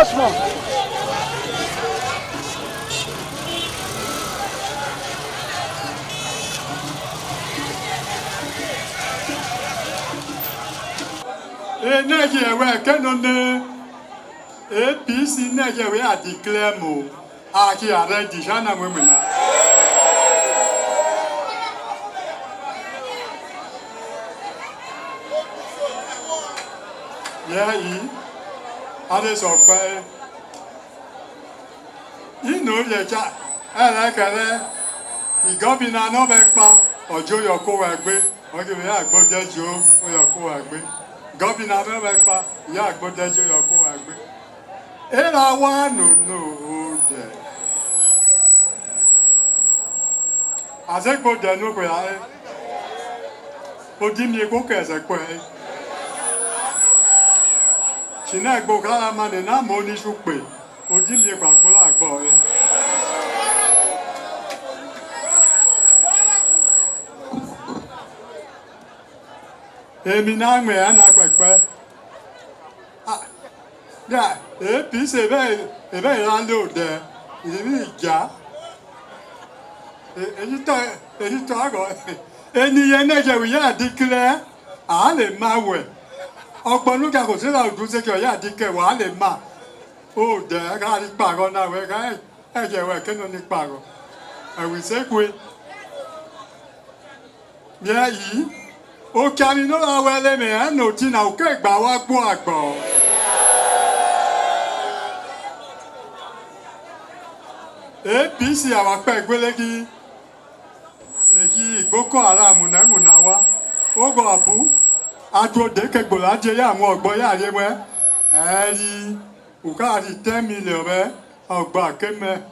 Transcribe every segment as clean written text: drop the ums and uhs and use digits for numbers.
Small. Nigeria, Canon APC Nigeria declare more. Aki already, Jana women. Yeah, others of pay. You know, the chat. I like it. You got in another back or Joe your co agbe, or give me a good day, Joe, or your co agbe. Got in another back, yeah, good day, Joe, your co agbe. And I want to know that. As I go there, no way. But give me a book as a quay. She not go man and I'm only to pay. Or give me a black boy. Èmi náà mẹ ẹ náà pẹpẹ yà APC ebe ìlànà òde ìdílé ìjà èyí tó àgọ ènìyàn náà jẹ wíyà àdìkìlẹ à lè má wẹ ọgbọn lókè kò sí làwọn dùsẹkẹ ọyà àdìkẹ wà á lè má òde ká ní pàrọ náà wẹ ká ẹjẹ wẹ kí ló ní pàrọ ẹwì sẹkùn yẹ yìí. O camino la wele me no tina o ke gba wa gbo agbo APC àwa pe gbelegi èyí Boko Haram na mu na wa o go abu ajo de ke gbo la je ya àwọn ogbo ya re we eri o ka ri 10 million be ogba keme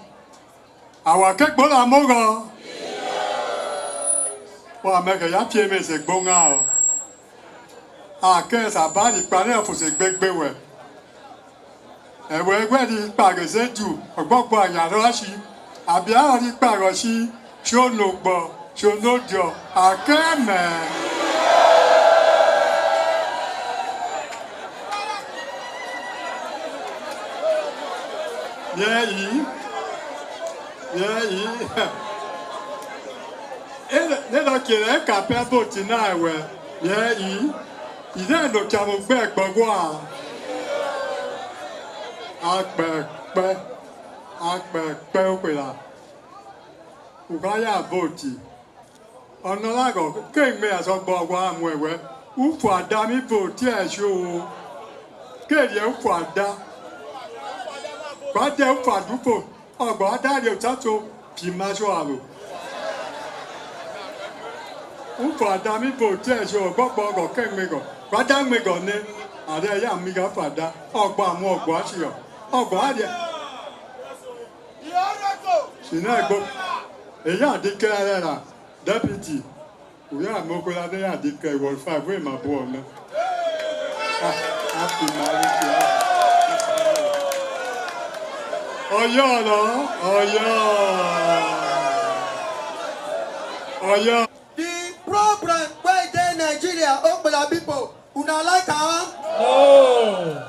àwa ke gbo la mo go wa mẹ́kẹ̀ yá pie mi ṣe gbóngá o àkẹ́ sàbáàdì parí ẹ̀fọ̀sẹ̀ gbégbé wẹ̀ ẹ̀wọ̀ ẹgbẹ́ di pàgẹ́sẹ̀ jù ọ̀gbọ́gbọ́ àyàrá sí àbí àwọn di pàgọ́ sí ṣónògbọ̀ ṣónòjọ àkẹ́ mẹ́. yẹ yìí. Nella chiede capo tinawe, i idendo chiamo becco qua. Akpe quella. Ugaya voti. Onolago, che me a so bogwa mwewe. Ufu adami voti e show. Che ye ufu ada. Quante ufu adupo. Ogbo adari otato pimajo alo. Ufu adami voti e show. Gbogbo ke mego. Kwada mego ne. Ade ya miga fada. Ogbo amu ogbo asio. Ogbo ade. Sinagbo. Eya adike ara deputy. Oya mokola de adike wol 5 we ma bo ona. Happy marriage. Oya lo, oya. The problem where they Nigeria, Okpella people, una like am? No.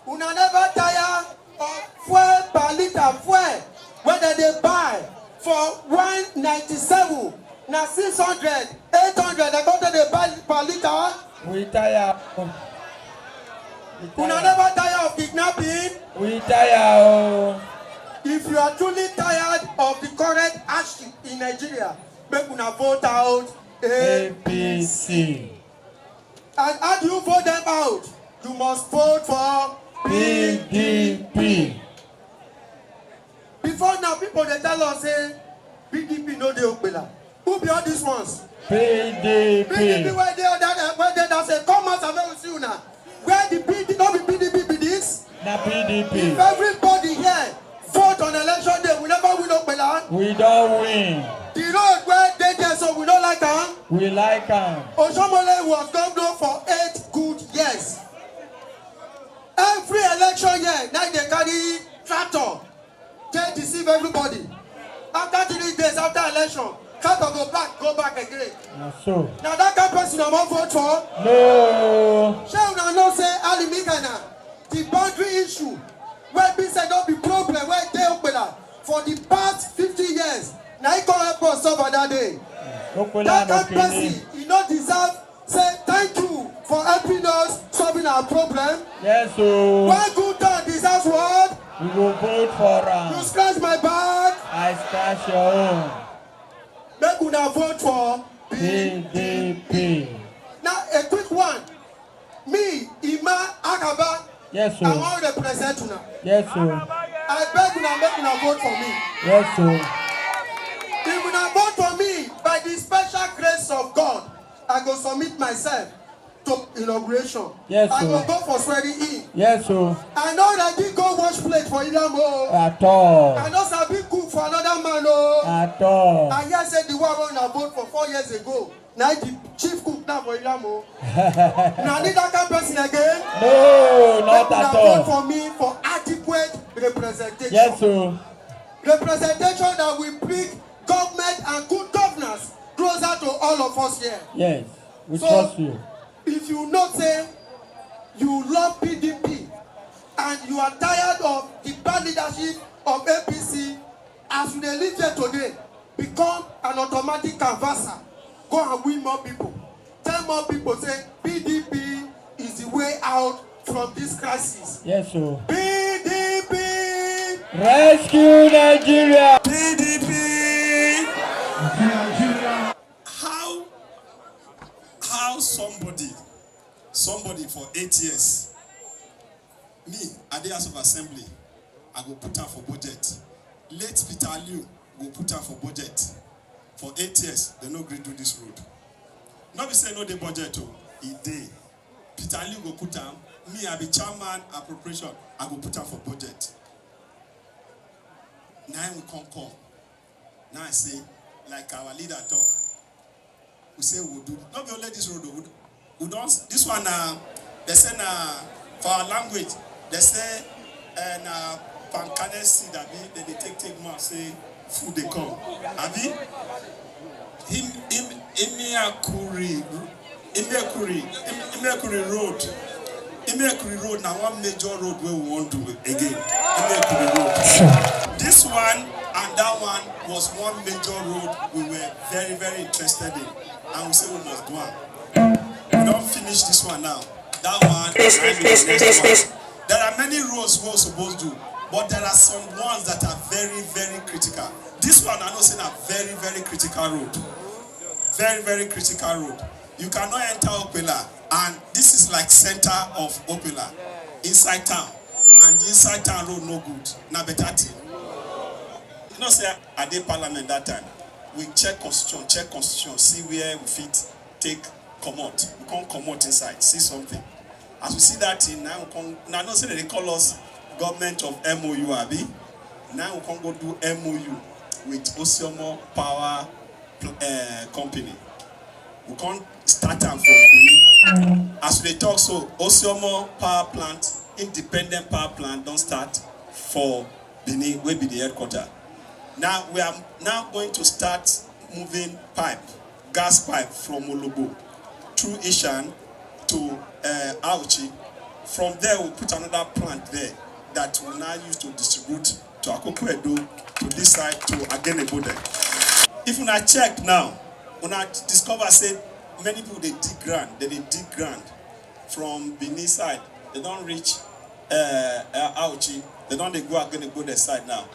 Una never tire of fuel per liter fuel when they buy for 197. Now 600, 800, they go to the buy per liter. We tire. Una never tire of kidnapping. We tire. If you are truly tired of the current hardship in Nigeria, make una vote out APC. And how do you vote them out? You must vote for PDP. Before now, people they tell us say PDP no dey Okpella. Who be all these ones? PDP. PDP where they say come out and we see una. Where the PDP no be PDP be this? Na PDP. If everybody here vote on election day, we never win Okpella. We don't win. The road where they there so we don't like am. We like am. Oshiomhole was governor for 8 good years. Every election year, now they carry tractor everybody. After 3 days after election, can't go back again. So. Now that kind of person I won't vote for. No. Shall we not say Alimikhena? The boundary issue where be said not be problem where they Okpella for the past 50 years. Now he can't help us solve that day. That kind of person, he not deserve say thank you for helping us solving our problem. Yes, so. One good turn deserves what? We will vote for You scratch my back. I scratch your own. Make una vote for PDP. Now a quick one. Me, Ima Akaba. Yes, sir. I want to represent una. Yes, sir. I beg una make una vote for me. Yes, sir. If una vote for me by the special grace of God, I go submit myself to inauguration. Yes, I sir. go go for swearing in. Yes, sir. I know that he go wash plate for Idamo. At all. I know Sabi cook for another man. Oh. At all. I hear say the one I vote for 4 years ago. Now the chief cook now for Idamo. Now need that kind of person again? No, not at vote all. for me for adequate representation. Yes, sir. Representation that will bring government and good governance closer to all of us here. Yes, we So, trust you. if you not say you love PDP and you are tired of the bad leadership of APC, as you live here today, become an automatic canvasser. Go and win more people. Tell more people say PDP is the way out from this crisis. Yes, sir. PDP! Rescue Nigeria! PDP! How somebody for 8 years, me at the House of Assembly, I go put out for budget. Late Peter Liu go put out for budget. For 8 years, they no agree to this road. Not be say no the budget oh, e dey. Peter Liu go put out. Me, I be chairman appropriation. I go put out for budget. Now we come. Now I say, like our leader talk. We say we'll do. Not be only this road. We don't. This one they say for our language. They say pankane seed that be they take more say food they come. Abi Imekuri road now one major road where we want to do again. Imekuri road. This one and that one was one major road we were very, very interested in. And we say we must do one. We don't finish this one now. That one is the next one. There are many roads we're supposed to do, but there are some ones that are very, very critical. This one I know saying a very, very critical road. Very, very critical road. You cannot enter Okpella, and this is like center of Okpella, inside town. And the inside town road no good. Now better thing. You know, say at the parliament that time, we check constitution, see where we fit take commot. We can't commot inside, see something. As we see that thing, now we come. Now not say that they call us government of MOU, Abi. Now we can go do MOU with Oshiomhole Power Company. We can't start them from Benin. As they talk, so Oshiomhole Power Plant, independent power plant, don't start for Benin, will be the headquarters. Now we are now going to start moving gas pipe from Olobo through Ishan to Auchi. From there, we'll put another plant there that we'll now use to distribute to Akoko-Edo, to this side, to Agenebode. If we now check now, we now discover say many people they dig ground from Benin side. They don't reach Auchi. They don't they go Agenebode side now.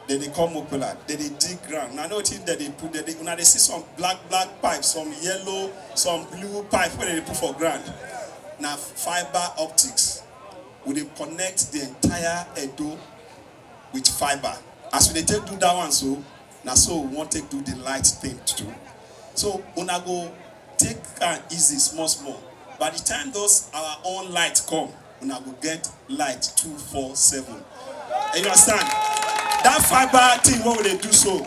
Then they come Okpella. Then they dig ground. Now notice that they put now they see some black pipes, some yellow, some blue pipe where they put for ground. Now fiber optics. We they connect the entire Edo with fiber. As we take do that one, so now so we want to do the light thing too. So una go take easy, small. By the time those our own lights come, una go get light 247. And you understand? That fiber thing, what will they do so?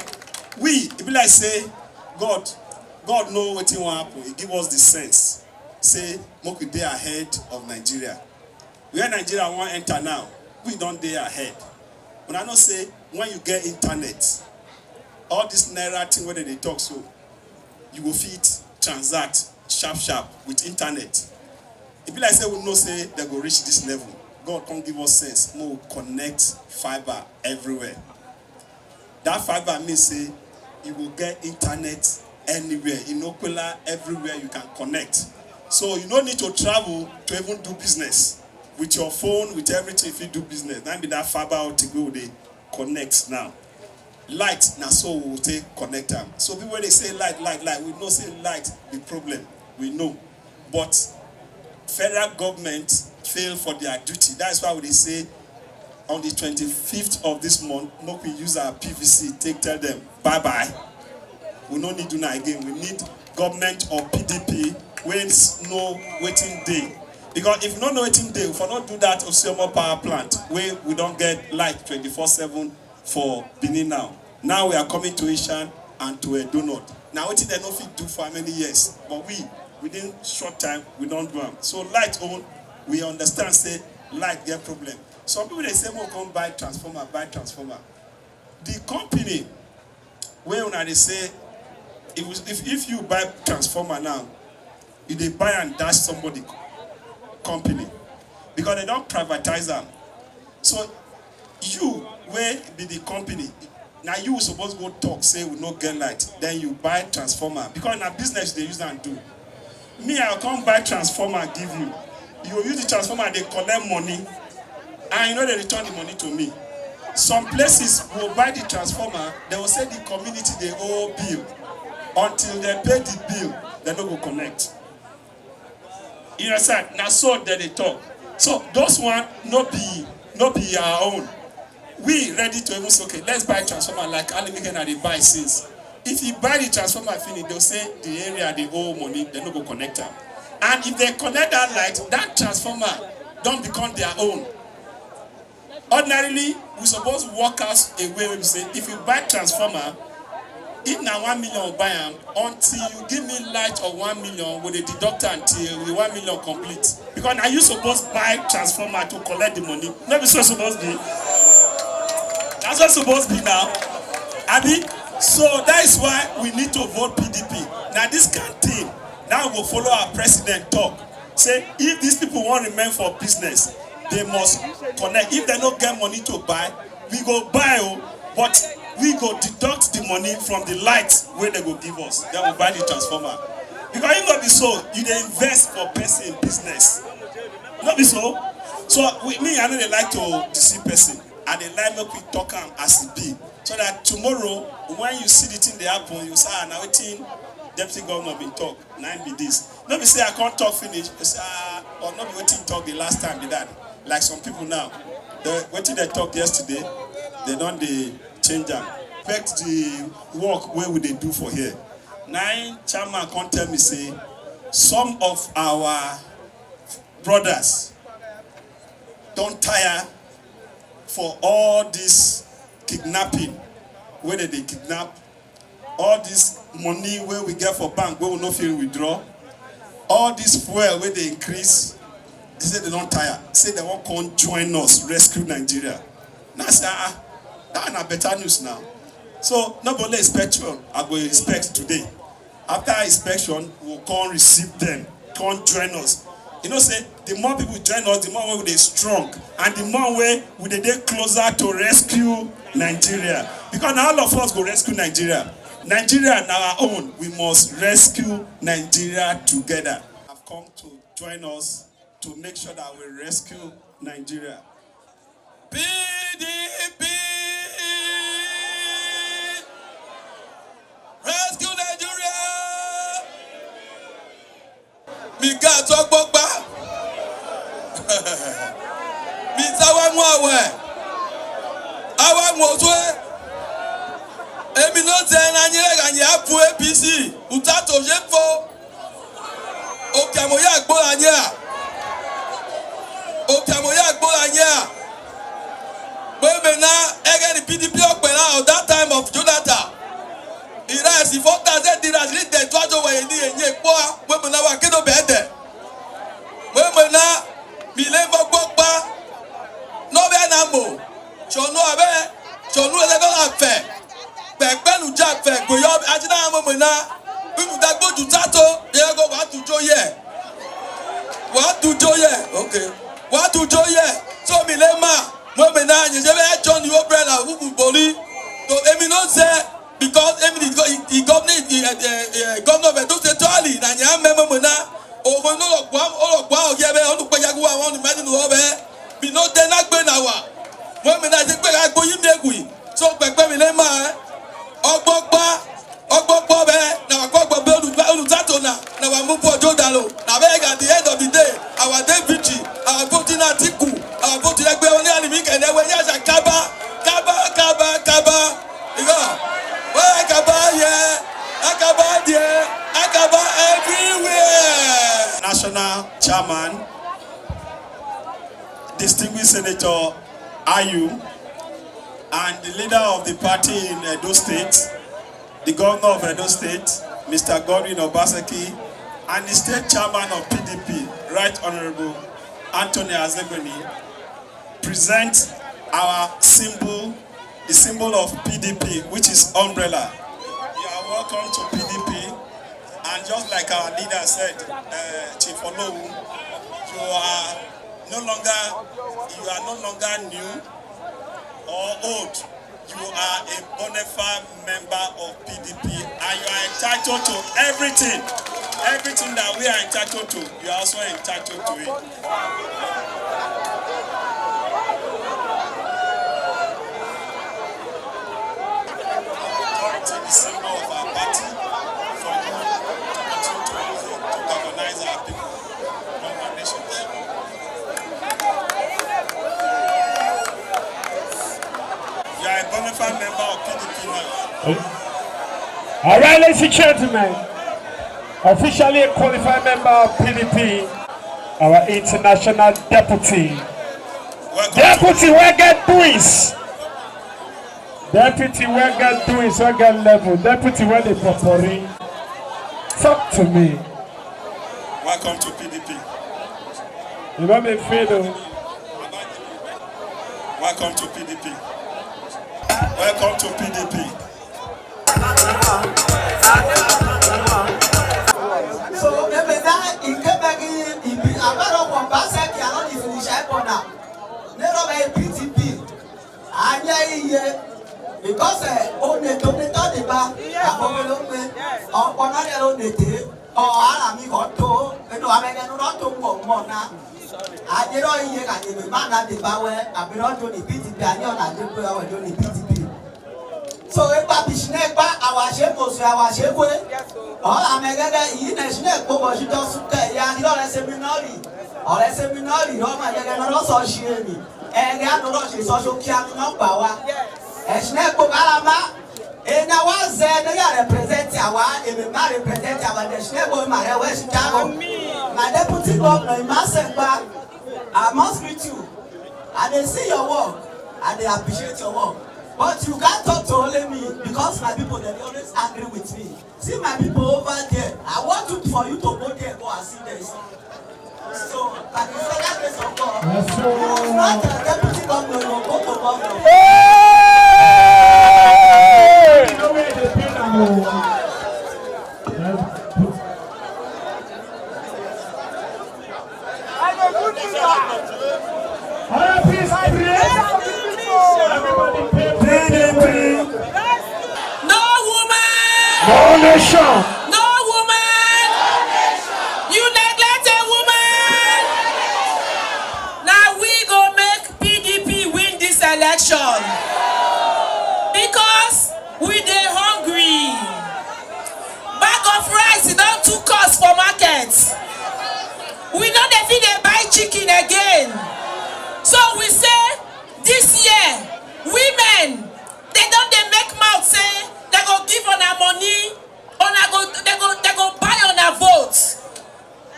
It be like say, God know what he want happen. He give us the sense. Say, make we dey ahead of Nigeria. Where Nigeria want enter now, we don't dey ahead. When I not say when you get internet, all this naira thing whether they talk so, you will fit transact sharp with internet. If you like say we know say they go reach this level, God can't give us sense. More connect fiber everywhere. That fiber means say you will get internet anywhere in Okpella, everywhere you can connect. So you don't need to travel to even do business. With your phone, with everything, if you do business, that be that fiber optic go they connect now. Light now so we will take connect them. So people when they say light, we know say light the problem. We know. But federal government fail for their duty. That's why they say on the 25th of this month, no we use our PVC, tell them bye-bye. We don't need to do that again. We need government or PDP when no waiting day. Because if we don't know waiting day, if we not do that Oshiomhole power plant, where we don't get light 24/7 for Benin now. Now we are coming to Ishan and to a donut. Now what they don't fit do for many years, but within short time we don't do them. So light on, we understand say light get problem. Some people they say more come buy transformer. The company where they say if you buy transformer now, if they buy and dash somebody company because they don't privatize them. So you where be the company now you supposed to go talk say we no get light, then you buy transformer because in a business they use and do. Me I'll come buy transformer give you. You use the transformer, they collect money and you know they return the money to me. Some places will buy the transformer, they will say the community they owe bill. Until they pay the bill, they don't go connect. You understand? Now so that they talk. So those one not be our own. We ready to even say, okay, let's buy transformer like Alimikhena they buy since. If you buy the transformer finish, they'll say the area they owe money, they don't go connect them. And if they connect that light, that transformer don't become their own. Ordinarily, we suppose work us a way where we say, if you buy transformer, if now 1 million buy them, until you give me light of 1 million, with a deductor until the 1 million complete. Because now you supposed buy transformer to collect the money. Not be so supposed to be. That's what supposed to be now. Abi? So that is why we need to vote PDP. Now this kind of thing, now we'll follow our president talk. Say, if these people want to remain for business, they must connect. If they don't get money to buy, we go buy, but we go deduct the money from the light where they go give us. Then we buy the transformer. Because it not be so, you dey invest for person in business. Not be so. So with me, I know they like to deceive person. And they like make we talk them as it be. So that tomorrow, when you see the thing they happen, you say, now waiting, deputy governor been talk. Now be this. Not be say I can't talk finish. You say, or not be waiting talk the last time they did. Like some people now. What did they talk yesterday? They don't change them. Affect the work where would they do for here. Nine chairman can't tell me say some of our brothers don't tire for all this kidnapping, where they kidnap, all this money where we get for bank where we no feel withdraw, all this fuel where they increase. They say they don't tire. Say they won't come join us, rescue Nigeria. Now say, that's better news now. So nobody inspection, I will inspect today. After inspection, we'll come receive them, come join us. You know, say the more people join us, the more we they strong, and the more way we they closer to rescue Nigeria. Because now all of us go rescue Nigeria. Nigeria now our own. We must rescue Nigeria together. I've come to join us to make sure that we rescue Nigeria. PDP! Rescue Nigeria! Mika Tokbokba! Mitawa Mwawe! Awa Mwotwe! Emi no tena nyere ganyi apu APC! Utato jefo! Okiamoya Gbola nya! Okiamoya Gbola nya! When now again the PDP Okpella at that time of Jonathan. Iras if what does it did as lead the Twajo way in the Poa, when now I can't better. When now Mileva Bokba, no Benamo, Chonu abe, chonu elego afe. Pekpelu jafe, goyo ajina amomena. Bibu dagbo jutato, yego watu joye. Watu joye, okay. Watu joye. So milema, momena nyejebe John the umbrella who boli. So emi no say because emi the governor of Edo State totally na nyame momena. Ogo no ologba oyebe olugba yaguwa won imagine wo be. Bi no dey na gbe na wa. Momena je pe agbo yin megui. So pekpe milema Ogbogbo be na wakogbo be oluzato na wamupu ojodalo na beg at the end of the day our day victory our voting article our voting egbe oni Alimikhena we yasha kaba igo we kaba here akaba there akaba everywhere. National Chairman, distinguished Senator Ayu, and the leader of the party in Edo State, the governor of Edo State, Mr. Godwin Obaseki, and the state chairman of PDP, Right Honorable Anthony Azebeni, present our symbol, the symbol of PDP, which is umbrella. You are welcome to PDP, and just like our leader said, Chief Olowu, you are no longer new or old. You are a bona fide member of PDP and you are entitled to everything. Everything that we are entitled to, you are also entitled to it. Authority, the symbol of our party, for you to continue to use it to galvanize our people from our nations. You are a bona fide member of PDP now. All right, ladies and gentlemen, officially a qualified member of PDP, our international deputy. Deputy, we get doings. Deputy, we get doings, we get level. Deputy, where they proposing. Talk to me. Welcome to PDP. You don't make feel. Welcome to PDP. Welcome to PDP. So, Ebeda, Ikebegi, Ibi, Abaro, Bombasek, Yalon, if you Shaibu now. Never by PDP. Anya, because on the donator, the bar, or another or Alimikhena, and no American not to Mona. I did all year at the man at the power, I belong to the PDP, and you're not doing the PDP. So if I be snake back, our Shaibu, our Shaibu, all America, in a snake, but she doesn't care, and you're a seminary, or a seminary, no, my also Oshiomhole, and the other social care, no power. A snake book, Alama, and I was there, they are representing our, if we are representing our snake book, my West Chicago, my deputy governor, Masekba, I must greet you, and they see your work, and they appreciate your work. But you can't talk to only me because my people, they always agree with me. See my people over there. I want for you to go there and go and see this. So, but the second place of God, you not a deputy governor, you go to governor. No nation. No woman. You neglect a woman. Now we go make PDP win this election because we dey hungry. Bag of rice don't too cost for market. We no dey fit dey buy chicken again. So we say this year women they don't dey make mouth say they go give on our money, they go buy on our votes.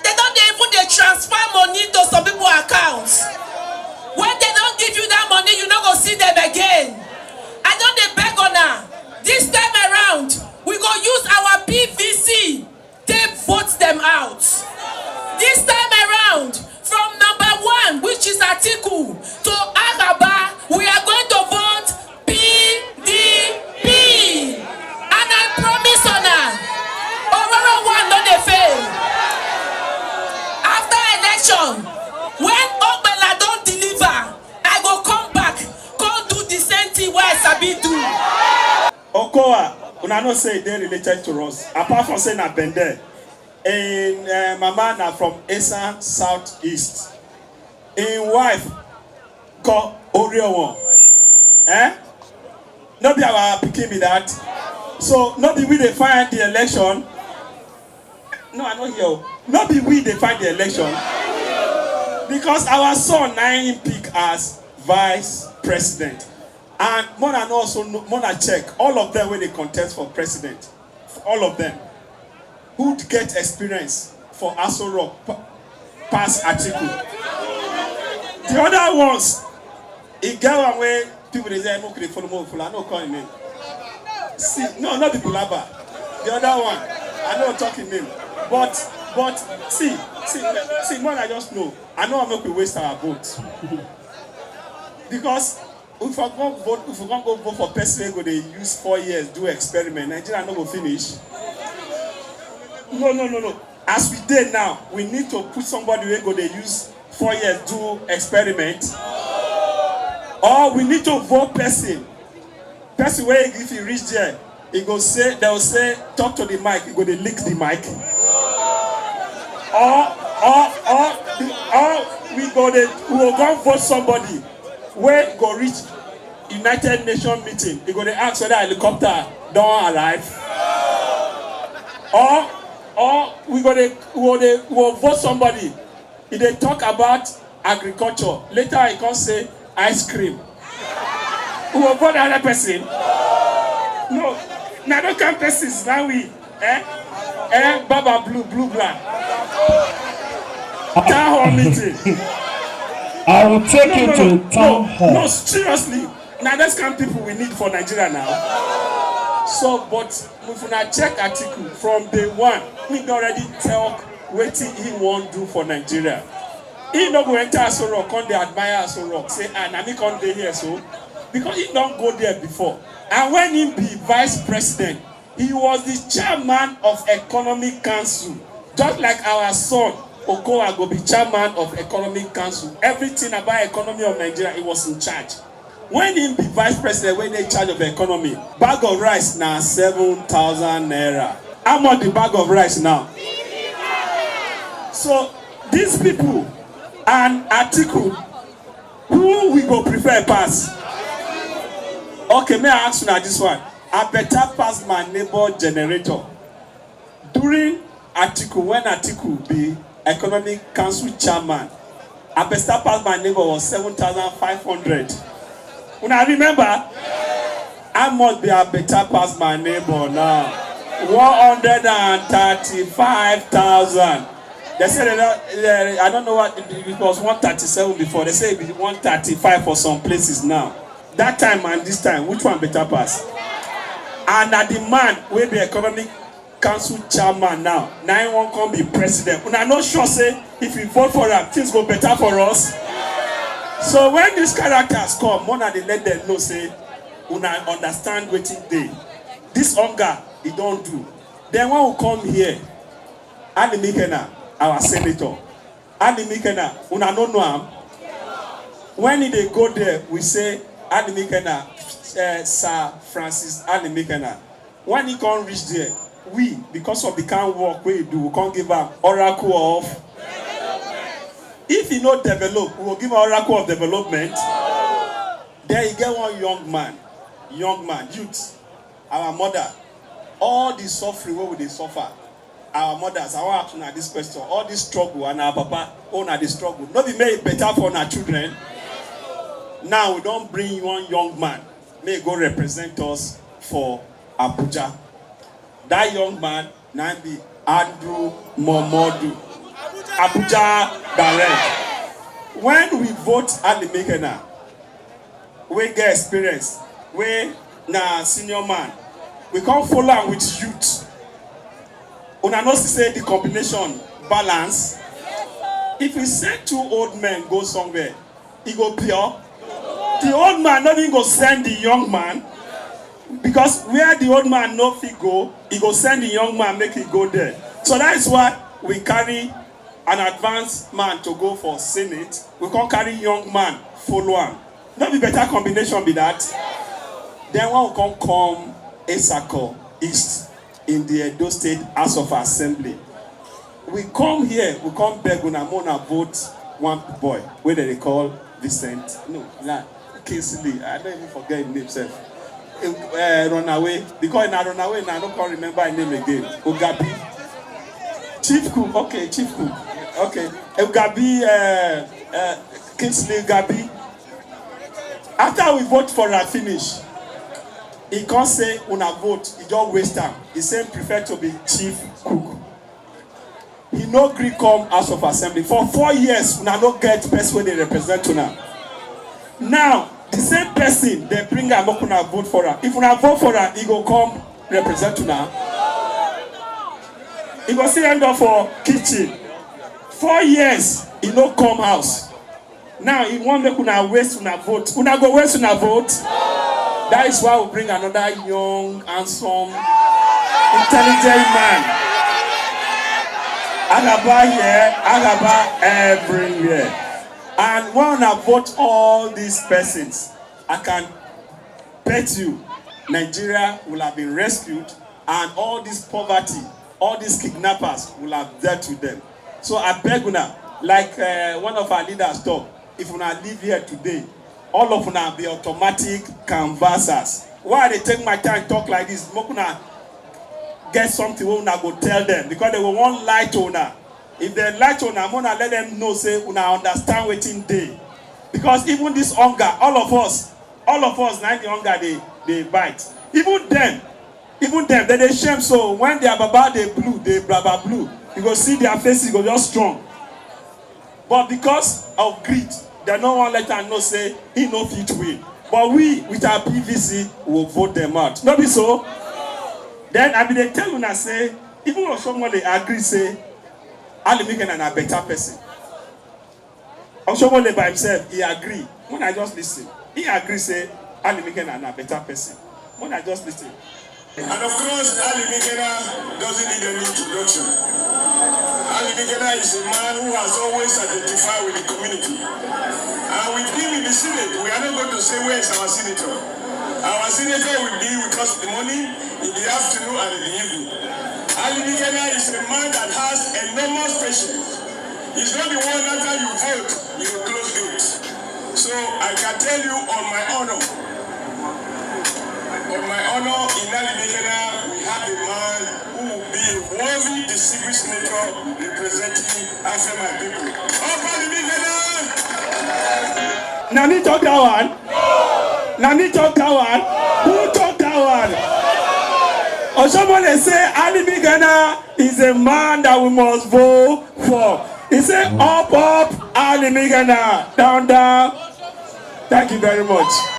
They don't even they transfer money to some people's accounts. When they don't give you that money, you not go see them again. I don't they beg on her. This time around, we go use our PVC. They vote them out. This time around, from number 1, which is Atiku, to Agaba, we are going to fit do. Okowa, una know say they related to us. Apart from saying na Bende, in Mama na from Esan Southeast. In wife got Oreo. No be our pikin be that. So no be we dey find the election. No, I no hear. No be we dey find the election. Because our son na him pick as vice president. And Mona also Mona check all of them when they contest for president. All of them who get experience for Aso Rock pass Atiku. The other ones, it get one way people they say okay follow I no call him name. See, no, not the Bulaba. The other one, I know talking name. But see, Mona just know. I know I'm not going to waste our votes. Because if we can't go vote for person who they use 4 years, do experiment, Nigeria not go finish. No. As we did now, we need to put somebody who go they use 4 years, do experiment. Or we need to vote person. Person where if he reach there, he go say, they will say, talk to the mic, he go they lick the mic. Or we will go vote somebody where go reach United Nations meeting. He go to ask whether helicopter don't arrive. Or we will vote somebody. If they talk about agriculture, later he can say ice cream. We will vote another person. No, now don't come persons now we Baba blue black. Town hall meeting. I will take you to town hall. No, seriously. Now that's kind of people we need for Nigeria now. So, but if we not check article from day one, we already tell what he want to do for Nigeria. He not go enter Aso Rock, come they admire Aso Rock, say, na me come dey here so. Because he don't go there before. And when he be vice president, he was the chairman of Economic Council. Just like our son, Okowa go be chairman of Economic Council. Everything about economy of Nigeria, he was in charge. When he be vice president, when they in charge of the economy, bag of rice now 7,000 naira. How much the bag of rice now? So these people and Atiku, who we go prefer pass? Okay, may I ask you now this one? I better pass my neighbor generator. During Atiku, when Atiku be Economic Council chairman, I better pass my neighbor was 7,500. When I remember, I must be a better pass my neighbor now. 135,000. They said I don't know what it was 137 before. They say it be 135 for some places now. That time and this time, which one better pass? And that the man will be Economic Council chairman now. Now he won't come be president. And I'm not sure say if we vote for him, things go better for us. So when these characters come, Mona they let them know say, una understand what it dey. This hunger he don't do. Then when we come here, Alimikhena, our senator, Alimikhena, una no know him. When they go there, we say Alimikhena, Sir Francis Alimikhena. When he can't reach there, we, because of the kind of work we do, we can't give him oracle of. If he not develop, we will give him oracle of development. Then you get one young man, youth, our mother. All the suffering, what would they suffer? Our mothers, I want to know this question. All this struggle and our papa own the struggle. Not be made better for our children. Now we don't bring one young man, may go represent us for Abuja. That young man, Nandi Andrew Momodu, Abuja direct. When we vote Alimikhena, we get experience. We na senior man. We can't follow am with youth. Una know say the combination balance. If we send 2 old men go somewhere, he go pure. The old man not even go send the young man. Because where the old man no fit go, he go send the young man make he go there. So that is why we carry an advanced man to go for Senate. We can't carry young man follow him. Not be better combination be that. Then one will come Esako East in the Edo State House of Assembly. We come here, we come beg una vote one boy, where they call Vincent. No, Kingsley. I don't even forget his name self. Run away. Because I run away now, I don't remember his name again. Ugabi. Chief Cook, okay, Chief Cook. Okay. Ugabi, Kingsley Ugabi. After we vote for her finish, he can't say una vote, he just waste time. He said prefer to be Chief Cook. He no gree come House of Assembly. For 4 years, una no get person where they represent una. Now, the same person, they bring her, make una vote for her. If una vote for her, he go come represent una. He go still end up for kitchen. 4 years, he no come house. Now, he want make una waste una vote. Una go waste una vote. That is why we bring another young, handsome, intelligent man. Agaba here, Agaba everywhere. And when I vote all these persons, I can bet you Nigeria will have been rescued and all this poverty, all these kidnappers will have dealt with them. So I beg una, like one of our leaders talk, if una live here today, all of una be automatic canvassers. Why they take my time talk like this? Mokuna get something when una go tell them because they will want lie to una. If they lie to una, I'm gonna let them know say una understand wetin dey. Because even this hunger, all of us, now the hunger they bite. Even them, they shame. So when they are baba they blue, they baba blue. You go see their faces go just strong. But because of greed, they don't want to let them know say he no fit win. But we with our PVC will vote them out. Not be so. Then I mean they tell una say, even if someone they agree say Alimikhena is a better person. Oshiomhole by himself, he agree. When I just listen, he agree say Alimikhena is a better person. When I just listen. And of course, Alimikhena doesn't need any introduction. Alimikhena is a man who has always identified with the community. And with him in the Senate, we are not going to say where is our senator. Our senator will be with us in the morning, in the afternoon, and in the evening. Alimikhena is a man that has enormous patience. He's not the one after you vote, you will close gates. So I can tell you on my honor, in Alimikhena, we have a man who will be a worthy distinguished senator representing African people. Of Alimikhena! Now me talk that one. Now me talk that one. Who talk that one? Oshiomhole say Alimikhena is a man that we must vote for. He said up, Alimikhena, down. Thank you very much.